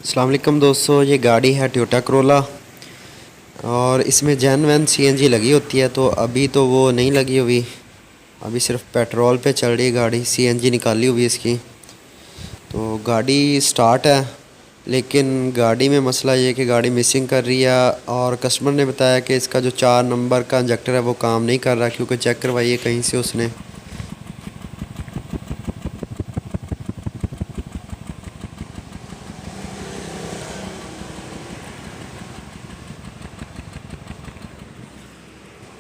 अस्सलाम वालेकुम दोस्तों, ये गाड़ी है टोयोटा करोला और इसमें जेन वैन सीएनजी लगी होती है। तो अभी तो वो नहीं लगी हुई, अभी सिर्फ पेट्रोल पे चल रही है गाड़ी। सीएनजी निकाली हुई है इसकी। तो गाड़ी स्टार्ट है, लेकिन गाड़ी में मसला ये है कि गाड़ी मिसिंग कर रही है। और कस्टमर ने बताया कि इसका जो 4 नंबर का इंजेक्टर है वो काम नहीं कर रहा, क्योंकि चेक करवाई है कहीं से उसने।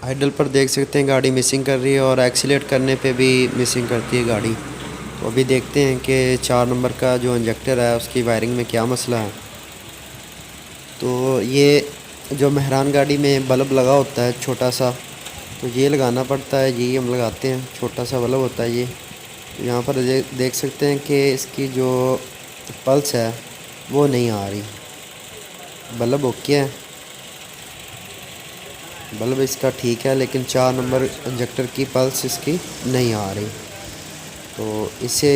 आइडल पर देख सकते हैं गाड़ी मिसिंग कर रही है, और एक्सीलेट करने पे भी मिसिंग करती है गाड़ी। तो अभी देखते हैं कि 4 नंबर का जो इंजेक्टर है उसकी वायरिंग में क्या मसला है। तो ये जो मेहरान गाड़ी में बल्ब लगा होता है छोटा सा, तो ये लगाना पड़ता है, यही हम लगाते हैं। छोटा सा बल्ब होता है ये। यहाँ पर देख सकते हैं कि इसकी जो पल्स है वो नहीं आ रही। बल्ब ओके है, बल्ब इसका ठीक है, लेकिन 4 नंबर इंजेक्टर की पल्स इसकी नहीं आ रही। तो इसे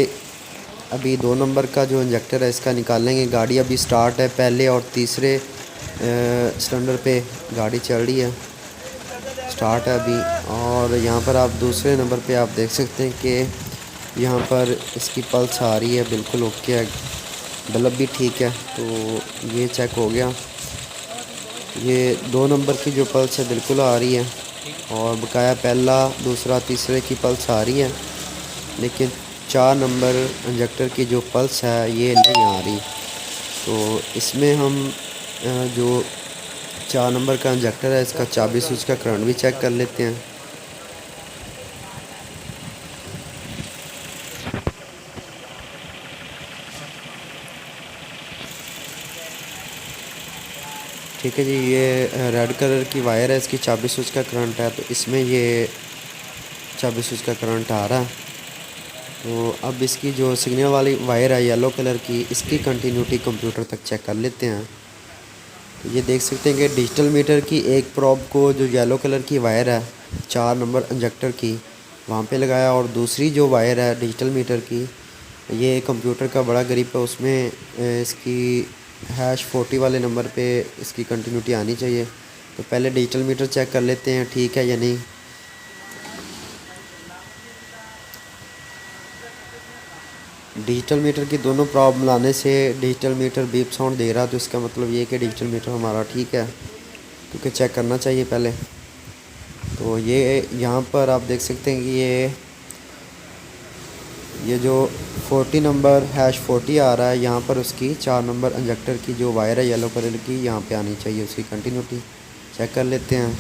अभी 2 नंबर का जो इंजेक्टर है इसका निकालेंगे। गाड़ी अभी स्टार्ट है, पहले और तीसरे सिलेंडर पे गाड़ी चल रही है, स्टार्ट है अभी। और यहाँ पर आप दूसरे नंबर पे आप देख सकते हैं कि यहाँ पर इसकी पल्स आ रही है, बिल्कुल ओके है, बल्ब भी ठीक है। तो ये चेक हो गया, ये 2 नंबर की जो पल्स है बिल्कुल आ रही है, और बकाया पहला दूसरा तीसरे की पल्स आ रही है, लेकिन 4 नंबर इंजेक्टर की जो पल्स है ये नहीं आ रही। तो इसमें हम जो 4 नंबर का इंजेक्टर है इसका चाबी स्विच का करंट भी चेक कर लेते हैं। ठीक है जी, ये रेड कलर की वायर है, इसकी चाबी स्विच का करंट है, तो इसमें ये चाबी स्विच का करंट आ रहा है। तो अब इसकी जो सिग्नल वाली वायर है येलो कलर की, इसकी कंटिन्यूटी कंप्यूटर तक चेक कर लेते हैं। तो ये देख सकते हैं कि डिजिटल मीटर की एक प्रोब को जो येलो कलर की वायर है 4 नंबर इंजेक्टर की वहाँ पे लगाया, और दूसरी जो वायर है डिजिटल मीटर की, ये कंप्यूटर का बड़ा ग्रिप है, उसमें इसकी #40 वाले नंबर पे इसकी कंटिन्यूटी आनी चाहिए। तो पहले डिजिटल मीटर चेक कर लेते हैं ठीक है या नहीं। डिजिटल मीटर की दोनों प्रॉब मिलाने से डिजिटल मीटर बीप साउंड दे रहा, तो इसका मतलब ये है कि डिजिटल मीटर हमारा ठीक है, क्योंकि चेक करना चाहिए पहले। तो ये यहाँ पर आप देख सकते हैं कि ये जो 40 नंबर #40 आ रहा है, यहाँ पर उसकी 4 नंबर इंजेक्टर की जो वायर है येलो कलर की यहाँ पे आनी चाहिए, उसकी कंटिन्यूटी चेक कर लेते हैं।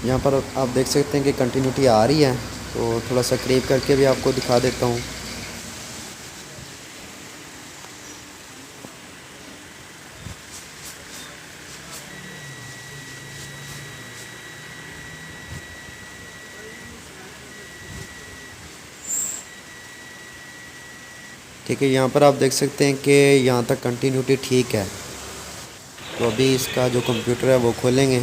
यहाँ पर आप देख सकते हैं कि कंटिन्यूटी आ रही है, तो थोड़ा सा करीब करके भी आपको दिखा देता हूँ। ठीक है, यहाँ पर आप देख सकते हैं कि यहाँ तक कंटिन्यूटी ठीक है। तो अभी इसका जो कंप्यूटर है वो खोलेंगे।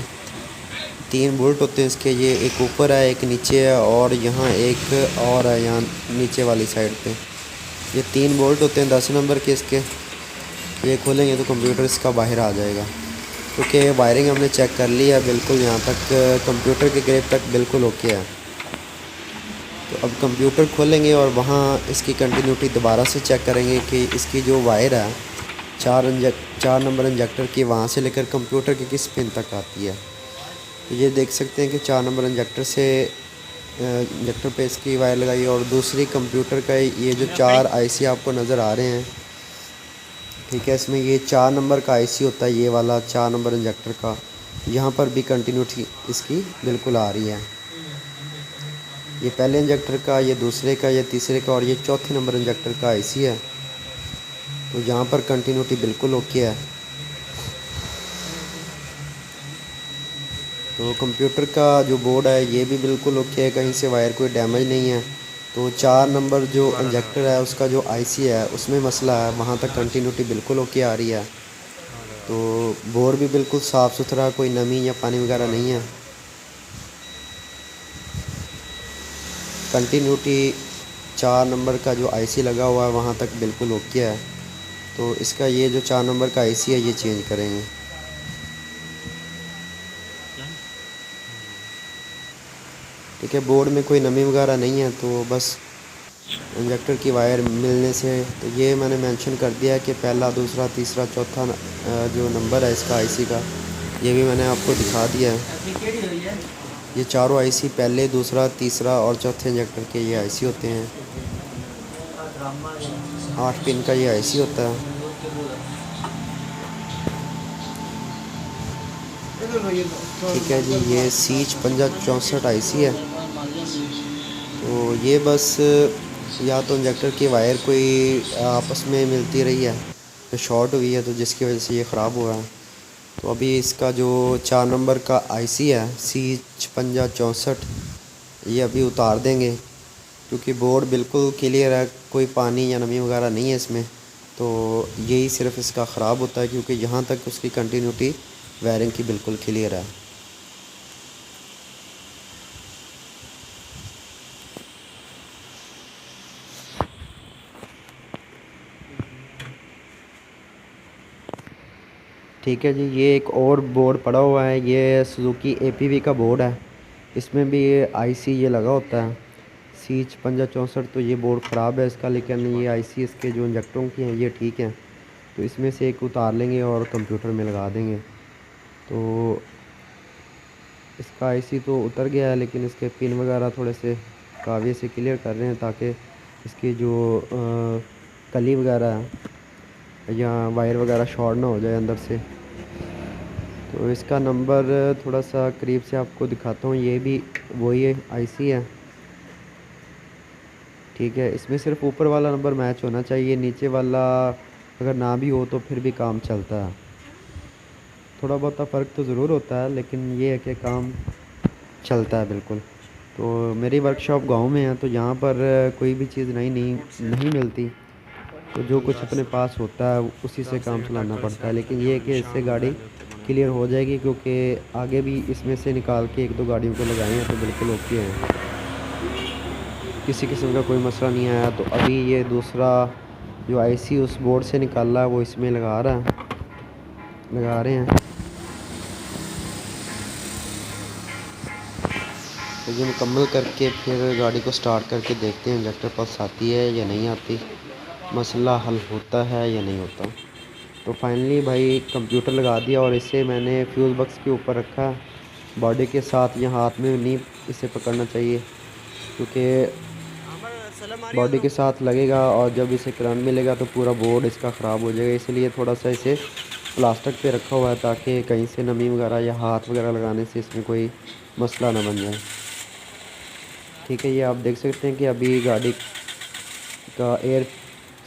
3 बोल्ट होते हैं इसके, ये एक ऊपर है एक नीचे है, और यहाँ एक और है यहाँ नीचे वाली साइड पे। ये 3 बोल्ट होते हैं 10 नंबर के इसके। ये खोलेंगे तो कंप्यूटर इसका बाहर आ जाएगा, क्योंकि वायरिंग हमने चेक कर ली है बिल्कुल, यहाँ तक कंप्यूटर के ग्रिप तक बिल्कुल ओके है। तो अब कंप्यूटर खोलेंगे और वहाँ इसकी कंटिन्यूटी दोबारा से चेक करेंगे कि इसकी जो वायर है 4 नंबर इंजेक्टर की, वहाँ से लेकर कंप्यूटर की किस पिन तक आती है। तो ये देख सकते हैं कि 4 नंबर इंजेक्टर से इंजेक्टर पे इसकी वायर लगाई, और दूसरी कंप्यूटर का ये जो 4 आईसी आपको नज़र आ रहे हैं, ठीक है, इसमें ये 4 नंबर का आईसी होता है, ये वाला 4 नंबर इंजेक्टर का। यहाँ पर भी कंटिन्यूटी इसकी बिल्कुल आ रही है। ये पहले इंजेक्टर का, ये दूसरे का, ये तीसरे का, और ये चौथे नंबर इंजेक्टर का आईसी है। तो यहाँ पर कंटिन्यूटी बिल्कुल ओके है। तो कंप्यूटर का जो बोर्ड है ये भी बिल्कुल ओके है, कहीं से वायर कोई डैमेज नहीं है। तो 4 नंबर जो इंजेक्टर है उसका जो आईसी है उसमें मसला है, वहाँ तक कंटिन्यूटी बिल्कुल ओके आ रही है। तो बोर्ड भी बिल्कुल साफ़ सुथरा, कोई नमी या पानी वगैरह नहीं है। कंटिन्यूटी 4 नंबर का जो आईसी लगा हुआ है वहाँ तक बिल्कुल ओके है। तो इसका ये जो 4 नंबर का आईसी है ये चेंज करेंगे। ठीक है, बोर्ड में कोई नमी वगैरह नहीं है, तो बस इंजेक्टर की वायर मिलने से, तो ये मैंने मेंशन कर दिया है कि पहला, दूसरा, तीसरा, चौथा जो नंबर है इसका आईसी का, ये भी मैंने आपको दिखा दिया है। ये चारों आईसी पहले, दूसरा, तीसरा और चौथे इंजेक्टर के ये आईसी होते हैं। 8 पिन का ये आईसी होता है। ठीक है जी, ये C5664 आईसी है। तो ये बस या तो इंजेक्टर की वायर कोई आपस में मिलती रही है तो शॉर्ट हुई है, तो जिसकी वजह से ये ख़राब हुआ है। तो अभी इसका जो 4 नंबर का आईसी है C5664, ये अभी उतार देंगे, क्योंकि बोर्ड बिल्कुल क्लियर है, कोई पानी या नमी वगैरह नहीं है इसमें। तो यही सिर्फ इसका ख़राब होता है, क्योंकि यहाँ तक उसकी कंटिन्यूटी वायरिंग की बिल्कुल क्लियर है। ठीक है जी, ये एक और बोर्ड पड़ा हुआ है, ये सुजुकी एपीवी का बोर्ड है। इसमें भी ये आईसी ये लगा होता है C5664। तो ये बोर्ड ख़राब है इसका, लेकिन ये आईसी इसके जो इंजेक्टरों की हैं ये ठीक हैं। तो इसमें से एक उतार लेंगे और कंप्यूटर में लगा देंगे। तो इसका आईसी तो उतर गया है, लेकिन इसके पिन वगैरह थोड़े से कावे से क्लियर कर रहे हैं, ताकि इसकी जो कली वगैरह है या वायर वगैरह शॉर्ट ना हो जाए अंदर से। तो इसका नंबर थोड़ा सा करीब से आपको दिखाता हूँ, ये भी वही आईसी है। ठीक है, इसमें सिर्फ ऊपर वाला नंबर मैच होना चाहिए, नीचे वाला अगर ना भी हो तो फिर भी काम चलता है। थोड़ा बहुत फ़र्क तो ज़रूर होता है, लेकिन ये है कि काम चलता है बिल्कुल। तो मेरी वर्कशॉप गांव में है, तो यहाँ पर कोई भी चीज़ नई नहीं मिलती, तो जो कुछ अपने पास होता है उसी से काम चलाना पड़ता है। लेकिन ये है कि इससे गाड़ी क्लियर हो जाएगी, क्योंकि आगे भी इसमें से निकाल के 1-2 गाड़ियों को लगाए हैं तो बिल्कुल ओके हैं, किसी किस्म का कोई मसला नहीं आया। तो अभी ये दूसरा जो आईसी उस बोर्ड से निकाला है वो इसमें लगा रहे हैं। तो ये मुकम्मल करके फिर गाड़ी को स्टार्ट करके देखते हैं इंजेक्टर पल्स आती है या नहीं आती, मसला हल होता है या नहीं होता। तो फाइनली भाई कंप्यूटर लगा दिया, और इसे मैंने फ्यूज़ बॉक्स के ऊपर रखा, बॉडी के साथ, या हाथ में नहीं इसे पकड़ना चाहिए, क्योंकि बॉडी के साथ लगेगा और जब इसे करंट मिलेगा तो पूरा बोर्ड इसका ख़राब हो जाएगा। इसलिए थोड़ा सा इसे प्लास्टिक पे रखा हुआ है, ताकि कहीं से नमी वगैरह या हाथ वगैरह लगाने से इसमें कोई मसला ना बन जाए। ठीक है, ये आप देख सकते हैं कि अभी गाड़ी का एयर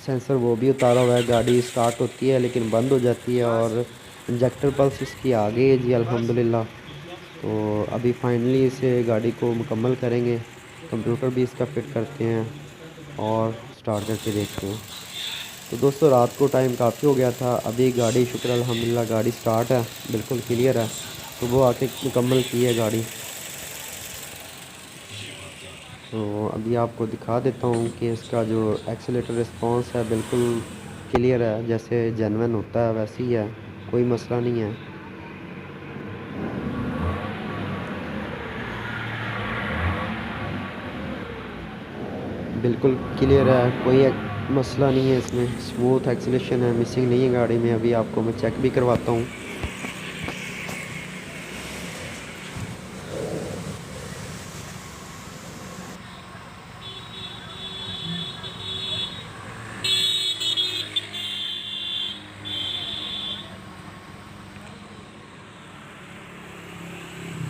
सेंसर वो भी उतारा हुआ है। गाड़ी स्टार्ट होती है लेकिन बंद हो जाती है, और इंजेक्टर पल्स इसकी आ गई है जी अल्हम्दुलिल्लाह। तो अभी फाइनली इसे गाड़ी को मुकम्मल करेंगे, कंप्यूटर भी इसका फिट करते हैं और स्टार्ट करके देखते हैं। तो दोस्तों, रात को टाइम काफ़ी हो गया था, अभी गाड़ी शुक्र अल्हम्दुलिल्लाह गाड़ी स्टार्ट है, बिल्कुल क्लियर है। तो वो आके मुकम्मल की है गाड़ी। तो अभी आपको दिखा देता हूँ कि इसका जो एक्सीलेटर रिस्पांस है बिल्कुल क्लियर है, जैसे जेन्युइन होता है वैसे ही है, कोई मसला नहीं है। बिल्कुल क्लियर है, कोई मसला नहीं है इसमें, स्मूथ एक्सीलेशन है, मिसिंग नहीं है गाड़ी में। अभी आपको मैं चेक भी करवाता हूँ।